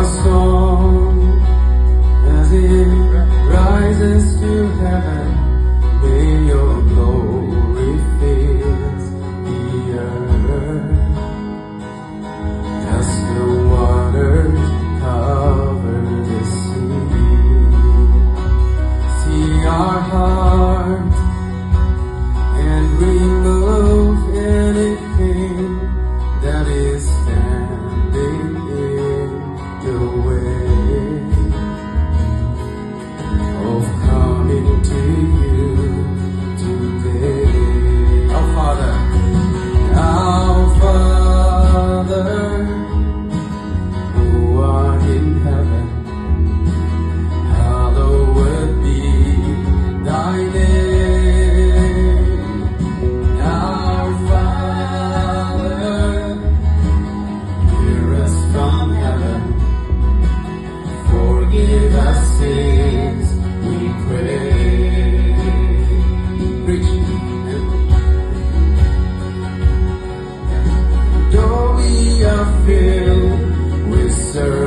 our song as it rises to heaven. May your glory fill the earth as the waters cover the sea. See our hearts and remove anything that is standing in the way of coming to you today. Our Father, who art in heaven, hallowed be thy name. Our Father, hear us from heaven, forgive us sins, we pray. Preach. Though we are filled with service,